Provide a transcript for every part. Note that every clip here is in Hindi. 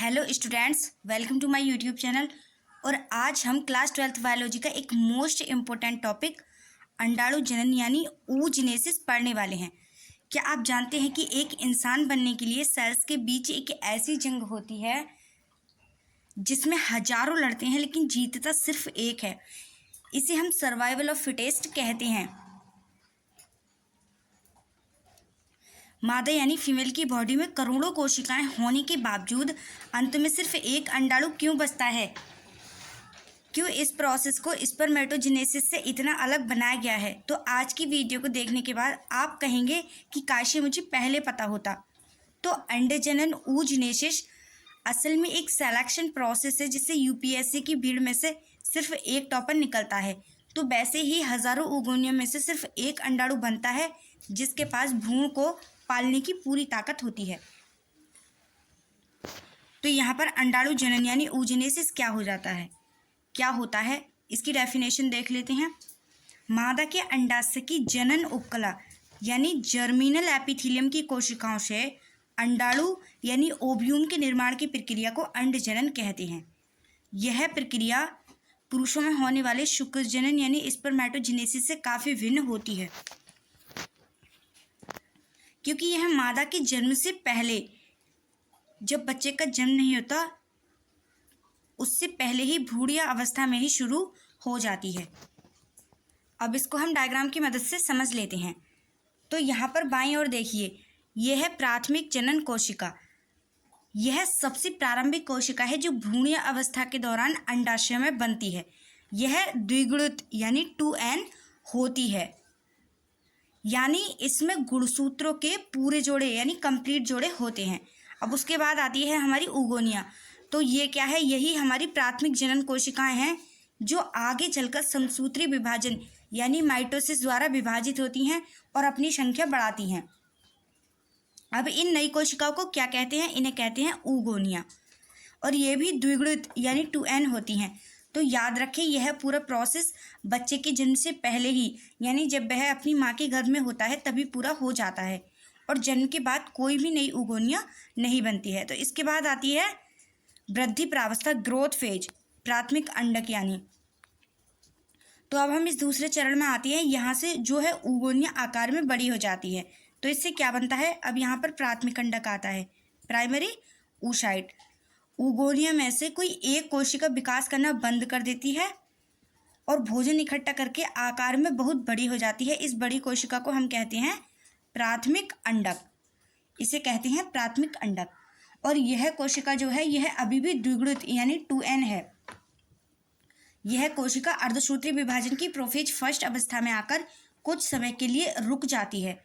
Hello students, welcome to my YouTube channel. और आज हम क्लास 12th बायोलॉजी का एक मोस्ट इम्पोर्टेंट टॉपिक अंडाणु जनन यानी oogenesis पढ़ने वाले हैं। क्या आप जानते हैं कि एक इंसान बनने के लिए सेल्स के बीच एक ऐसी जंग होती है जिसमें हजारों लड़ते हैं लेकिन जीतता सिर्फ एक है। इसे हम सर्वाइवल ऑफ फिटेस्ट कहते हैं। मादा यानी फीमेल की बॉडी में करोड़ों कोशिकाएं होने के बावजूद अंत में सिर्फ एक अंडाणु क्यों बचता है? क्यों इस प्रोसेस को स्पर्मेटोजेनेसिस से इतना अलग बनाया गया है? तो आज की वीडियो को देखने के बाद आप कहेंगे कि काश ये मुझे पहले पता होता। तो अंडजनन oogenesis असल में एक सिलेक्शन प्रोसेस है जिससे यूपीएससी की भीड़ में से सिर्फ एक टॉपर निकलता है। तो वैसे ही हजारों ओगोनियम में से सिर्फ एक अंडाणु बनता है जिसके पास भ्रूण को पालने की पूरी ताकत होती है। तो यहाँ पर अंडाणु जनन यानी oogenesis क्या हो जाता है, क्या होता है, इसकी डेफिनेशन देख लेते हैं। मादा के अंडाशय की जनन उपकला यानी जर्मिनल एपिथेलियम की कोशिकाओं से अंडाणु यानी ओव्यूम के निर्माण की प्रक्रिया को अंडजनन कहते हैं। यह प्रक्रिया पुरुषों में होने वाले शुक्रजनन यानी स्पर्मेटोजेनेसिस से काफ़ी भिन्न होती है, क्योंकि यह मादा के जन्म से पहले, जब बच्चे का जन्म नहीं होता उससे पहले ही भ्रूणीय अवस्था में ही शुरू हो जाती है। अब इसको हम डायग्राम की मदद से समझ लेते हैं। तो यहाँ पर बाईं ओर देखिए, यह है प्राथमिक जनन कोशिका। यह सबसे प्रारंभिक कोशिका है जो भ्रूणीय अवस्था के दौरान अंडाशय में बनती है। यह द्विगुणित यानी 2n होती है, यानी इसमें गुणसूत्रों के पूरे जोड़े यानी कंप्लीट जोड़े होते हैं। अब उसके बाद आती है हमारी oogonia। तो ये क्या है? यही हमारी प्राथमिक जनन कोशिकाएं हैं जो आगे चलकर समसूत्री विभाजन यानी माइटोसिस द्वारा विभाजित होती हैं और अपनी संख्या बढ़ाती हैं। अब इन नई कोशिकाओं को क्या कहते हैं? इन्हें कहते हैं oogonia। और ये भी द्विगुणित यानी 2n होती हैं। तो याद रखें, यह पूरा प्रोसेस बच्चे के जन्म से पहले ही यानी जब वह अपनी माँ के गर्भ में होता है तभी पूरा हो जाता है और जन्म के बाद कोई भी नई oogonia नहीं बनती है। तो इसके बाद आती है वृद्धि प्रावस्था, ग्रोथ फेज, प्राथमिक अंडक यानी। तो अब हम इस दूसरे चरण में आते हैं। यहाँ से जो है oogonia आकार में बड़ी हो जाती है। तो इससे क्या बनता है? अब यहाँ पर प्राथमिक अंडक आता है, प्राइमरी oocyte। oogonia में से कोई एक कोशिका विकास करना बंद कर देती है और भोजन इकट्ठा करके आकार में बहुत बड़ी हो जाती है। इस बड़ी कोशिका को हम कहते हैं प्राथमिक अंडक। इसे कहते हैं प्राथमिक अंडक। और यह कोशिका जो है यह अभी भी द्विगुणित यानी 2n है। यह कोशिका अर्धसूत्री विभाजन की प्रोफेज फर्स्ट अवस्था में आकर कुछ समय के लिए रुक जाती है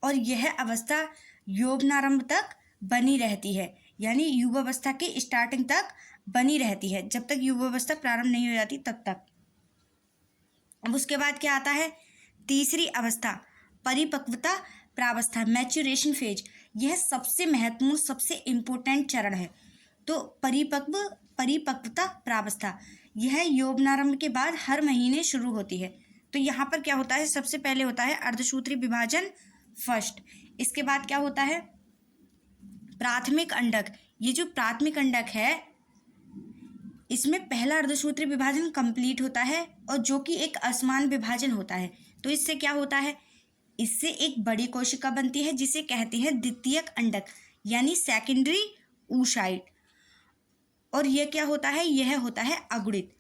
और यह अवस्था यौवनारंभ तक बनी रहती है, यानी युवावस्था के स्टार्टिंग तक बनी रहती है, जब तक युवावस्था प्रारंभ नहीं हो जाती तब तक। अब उसके बाद क्या आता है? तीसरी अवस्था, परिपक्वता प्रावस्था, मैच्योरेशन फेज। यह सबसे महत्वपूर्ण, सबसे इम्पोर्टेंट चरण है। तो परिपक्वता प्रावस्था यह यौवनारंभ के बाद हर महीने शुरू होती है। तो यहाँ पर क्या होता है? सबसे पहले होता है अर्धसूत्री विभाजन फर्स्ट। इसके बाद क्या होता है? प्राथमिक अंडक। ये जो प्राथमिक अंडक है इसमें पहला अर्धसूत्री विभाजन कंप्लीट होता है और जो कि एक असमान विभाजन होता है। तो इससे क्या होता है? इससे एक बड़ी कोशिका बनती है जिसे कहते हैं द्वितीयक अंडक यानी सेकेंडरी oocyte। और यह क्या होता है? यह होता है अगुणित।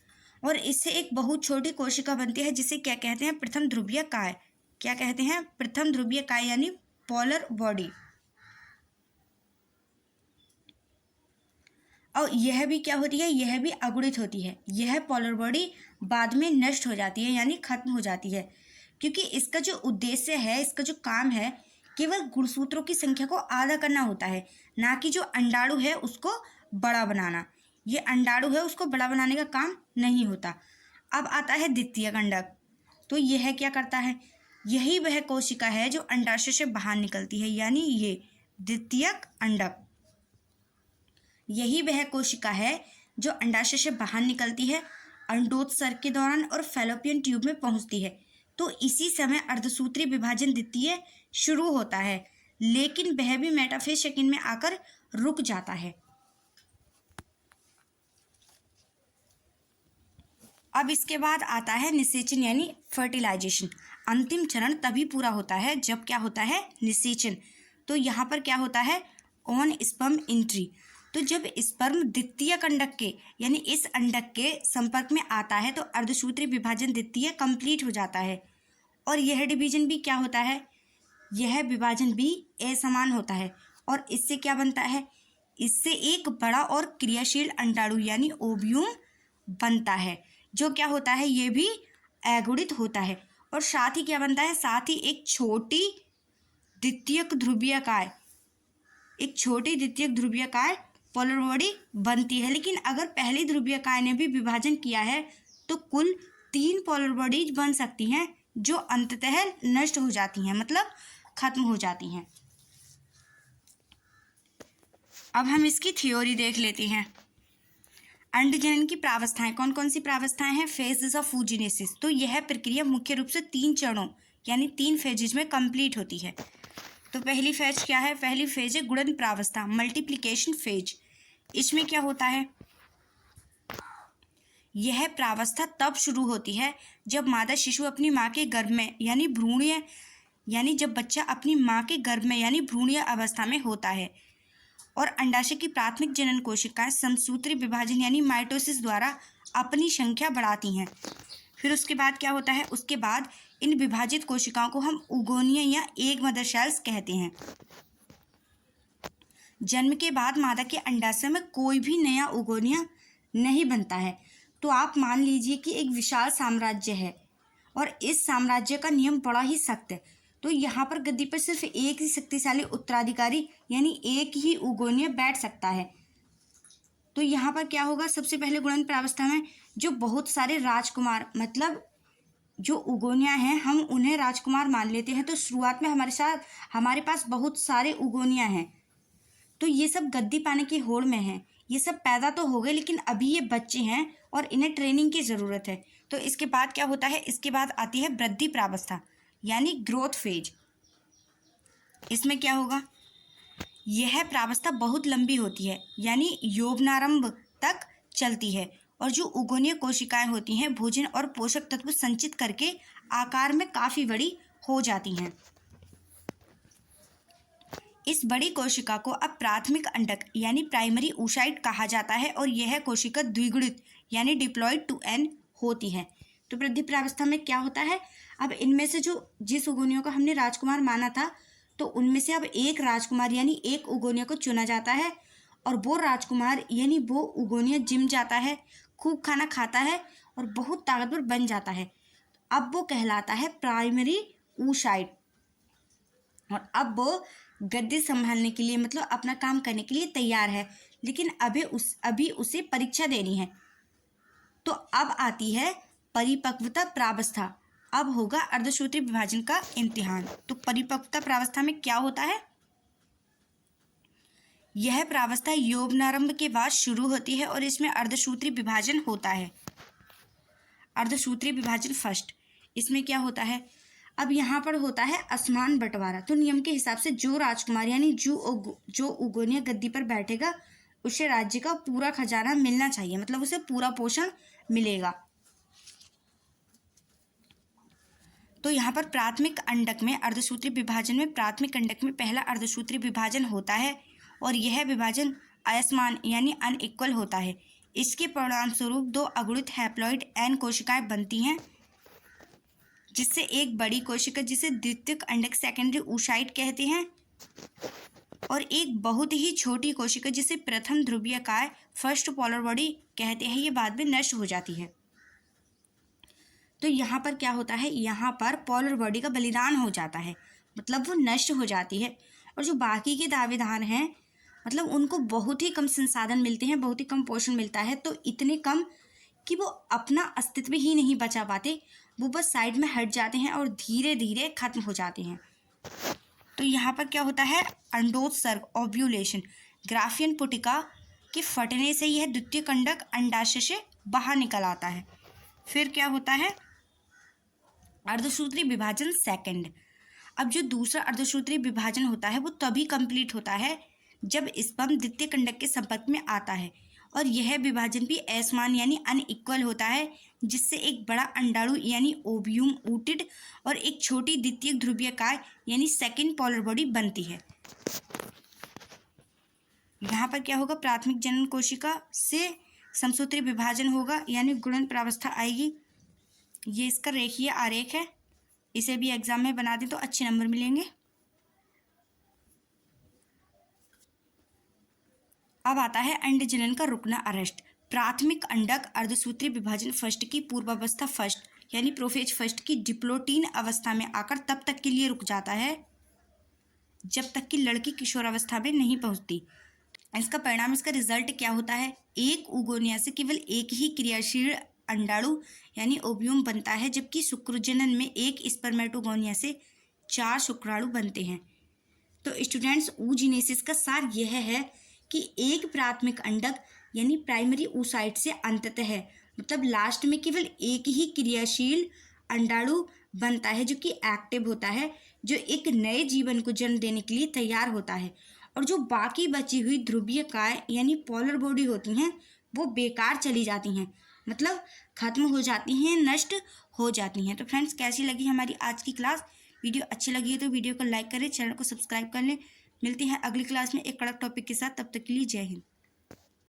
और इससे एक बहुत छोटी कोशिका बनती है जिसे क्या कहते हैं? प्रथम ध्रुवीय काय। क्या कहते हैं? प्रथम ध्रुवीय काय यानी पोलर बॉडी। और यह भी क्या होती है? यह भी अगुणित होती है। यह पोलर बॉडी बाद में नष्ट हो जाती है यानी खत्म हो जाती है, क्योंकि इसका जो उद्देश्य है, इसका जो काम है, केवल गुणसूत्रों की संख्या को आधा करना होता है, ना कि जो अंडाणु है उसको बड़ा बनाना। ये अंडाणु है उसको बड़ा बनाने का काम नहीं होता। अब आता है द्वितीयक अंडक। तो यह क्या करता है? यही वह कोशिका है जो अंडाशय से बाहर निकलती है, यानी ये द्वितीयक अंडक। यही वह कोशिका है जो अंडाशय से बाहर निकलती है, अंडोत्सर्ग के दौरान और फैलोपियन ट्यूब में पहुंचती है। तो इसी समय अर्धसूत्री विभाजन द्वितीय शुरू होता है, लेकिन वह भी मेटाफेज सेकंड में आकर रुक जाता है। अब इसके बाद आता है निषेचन यानी फर्टिलाइजेशन। अंतिम चरण तभी पूरा होता है जब क्या होता है, निषेचन। तो यहाँ पर क्या होता है, ऑन स्पर्म एंट्री। तो जब स्पर्म द्वितीय कंडक के यानी इस अंडक के संपर्क में आता है तो अर्धसूत्री विभाजन द्वितीय कंप्लीट हो जाता है। और यह डिवीजन भी क्या होता है, यह विभाजन भी असमान होता है। और इससे क्या बनता है, इससे एक बड़ा और क्रियाशील अंडाणु यानी ओव्यूम बनता है, जो क्या होता है, ये भी अगुणित होता है। और साथ ही क्या बनता है, साथ ही एक छोटी द्वितीयक ध्रुवीयकाय, एक छोटी द्वितीयक ध्रुवीयकाय पोलर बॉडी बनती है। लेकिन अगर पहली ध्रुवीयकाय ने भी विभाजन किया है तो कुल 3 पोलर बॉडीज बन सकती हैं, जो अंततः नष्ट हो जाती हैं, मतलब खत्म हो जाती हैं। अब हम इसकी थ्योरी देख लेते हैं। अंडजनन की प्रावस्थाएं, कौन कौन सी प्रावस्थाएं हैं, फेजेस ऑफ फूजिनेसिस। तो यह प्रक्रिया मुख्य रूप से 3 चरणों यानी 3 फेजेज में कंप्लीट होती है। तो पहली फेज क्या है, पहली फेज है गुणन प्रावस्था, मल्टीप्लिकेशन फेज। इसमें क्या होता है, यह प्रावस्था तब शुरू होती है जब मादा शिशु अपनी माँ के गर्भ में यानी भ्रूणीय, यानी जब बच्चा अपनी माँ के गर्भ में यानी भ्रूणीय अवस्था में होता है और अंडाशय की प्राथमिक जनन कोशिकाएं समसूत्री विभाजन यानी माइटोसिस द्वारा अपनी संख्या बढ़ाती हैं। फिर उसके बाद क्या होता है, उसके बाद इन विभाजित कोशिकाओं को हम उगोनिया या एग मदर सेल्स कहते हैं। जन्म के बाद मादा के अंडाशय में कोई भी नया उगोनिया नहीं बनता है। तो आप मान लीजिए कि एक विशाल साम्राज्य है और इस साम्राज्य का नियम बड़ा ही सख्त है। तो यहाँ पर गद्दी पर सिर्फ एक ही शक्तिशाली उत्तराधिकारी यानी एक ही उगोनिया बैठ सकता है। तो यहाँ पर क्या होगा, सबसे पहले गुणन प्रावस्था में जो बहुत सारे राजकुमार, मतलब जो उगोनिया हैं हम उन्हें राजकुमार मान लेते हैं। तो शुरुआत में हमारे पास बहुत सारे उगोनिया हैं। तो ये सब गद्दी पाने की होड़ में हैं, ये सब पैदा तो हो गए लेकिन अभी ये बच्चे हैं और इन्हें ट्रेनिंग की ज़रूरत है। तो इसके बाद क्या होता है, इसके बाद आती है वृद्धि प्रावस्था यानी ग्रोथ फेज। इसमें क्या होगा, यह प्रावस्था बहुत लंबी होती है यानी यौवनारंभ तक चलती है और जो उगोनीय कोशिकाएं होती हैं भोजन और पोषक तत्व संचित करके आकार में काफ़ी बड़ी हो जाती हैं। इस बड़ी कोशिका को अब प्राथमिक अंडक यानी प्राइमरी oocyte कहा जाता है और यह कोशिका द्विगुणित यानी डिप्लॉयड टू एन होती है। तो वृद्धि प्रावस्था में क्या होता है, अब इनमें से जिस उगोनियों को हमने राजकुमार माना था तो उनमें से अब एक राजकुमार यानी एक उगोनिया को चुना जाता है और वो राजकुमार यानी वो उगोनिया जिम जाता है, खूब खाना खाता है और बहुत ताकतवर बन जाता है। अब वो कहलाता है प्राइमरी oocyte और अब वो गद्दी संभालने के लिए, मतलब अपना काम करने के लिए तैयार है। लेकिन अभी उसे परीक्षा देनी है। तो अब आती है परिपक्वता प्रावस्था, अब होगा अर्धसूत्री विभाजन का इम्तिहान। तो परिपक्वता प्रावस्था में क्या होता है, यह प्रावस्था यौवनारंभ के बाद शुरू होती है और इसमें अर्धसूत्री विभाजन होता है। अर्धसूत्री विभाजन फर्स्ट, इसमें क्या होता है, अब यहाँ पर होता है असमान बंटवारा। तो नियम के हिसाब से जो राजकुमार यानी जो उगोनिया गद्दी पर बैठेगा उसे राज्य का पूरा खजाना मिलना चाहिए, मतलब उसे पूरा पोषण मिलेगा। तो यहाँ पर प्राथमिक अंडक में अर्धसूत्री विभाजन में प्राथमिक अंडक में पहला अर्धसूत्री विभाजन होता है और यह विभाजन असमान यानी अनइक्वल होता है। इसके परिणाम स्वरूप 2 अगुणित हैप्लॉइड एन कोशिकाएं बनती हैं, जिससे एक बड़ी कोशिका जिसे द्वितीयक अंडक सेकेंडरी oocyte कहते हैं और एक बहुत ही छोटी कोशिका जिसे प्रथम ध्रुवीयकाय फर्स्ट पोलर बॉडी कहते हैं, ये बाद में नष्ट हो जाती है। तो यहाँ पर क्या होता है, यहाँ पर पोलर बॉडी का बलिदान हो जाता है, मतलब वो नष्ट हो जाती है। और जो बाकी के दावेदार हैं मतलब उनको बहुत ही कम संसाधन मिलते हैं, बहुत ही कम पोषण मिलता है, तो इतने कम कि वो अपना अस्तित्व ही नहीं बचा पाते, वो बस साइड में हट जाते हैं और धीरे धीरे खत्म हो जाते हैं। तो यहाँ पर क्या होता है, अंडोत्सर्ग ओव्यूलेशन, ग्राफियन पुटिका के फटने से यह द्वितीय कंडक अंडाशय से बाहर निकल आता है। फिर क्या होता है, अर्धसूत्री विभाजन सेकंड। अब जो दूसरा अर्धसूत्री विभाजन होता है वो तभी कंप्लीट होता है जब स्पर्म द्वितीय कंडक के संपर्क में आता है और यह विभाजन भी असमान यानी अनइक्वल होता है, जिससे एक बड़ा अंडाणु यानी ओव्यूम ऊटिड और एक छोटी द्वितीयक ध्रुवीयकाय यानी सेकेंड पोलर बॉडी बनती है। यहाँ पर क्या होगा, प्राथमिक जनन कोशिका से समसूत्री विभाजन होगा यानी गुणन प्रावस्था आएगी। ये इसका रेखीय आरेख है, इसे भी एग्जाम में बना दें तो अच्छे नंबर मिलेंगे। अब आता है अंड जनन का रुकना, अरेस्ट। प्राथमिक अंडक अर्धसूत्री विभाजन फर्स्ट की पूर्वावस्था फर्स्ट यानी प्रोफेज फर्स्ट की डिप्लोटीन अवस्था में आकर तब तक के लिए रुक जाता है जब तक कि लड़की किशोरावस्था में नहीं पहुंचती। इसका परिणाम, इसका रिजल्ट क्या होता है, एक उगोनिया से केवल एक ही क्रियाशील अंडाणु यानी ओव्यूम बनता है, जबकि शुक्रजनन में एक स्पर्मेटोगोनिया से 4 शुक्राणु बनते हैं। तो स्टूडेंट्स, oogenesis का सार यह है कि एक प्राथमिक अंडक यानी प्राइमरी oocyte से अंततः मतलब लास्ट में केवल एक ही क्रियाशील अंडाणु बनता है जो कि एक्टिव होता है, जो एक नए जीवन को जन्म देने के लिए तैयार होता है, और जो बाकी बची हुई ध्रुवीयकाय यानी पोलर बॉडी होती हैं वो बेकार चली जाती हैं, मतलब खत्म हो जाती हैं, नष्ट हो जाती हैं। तो फ्रेंड्स, कैसी लगी हमारी आज की क्लास? वीडियो अच्छी लगी है तो वीडियो को लाइक करें, चैनल को सब्सक्राइब कर लें। मिलते हैं अगली क्लास में एक कड़क टॉपिक के साथ, तब तक के लिए जय हिंद।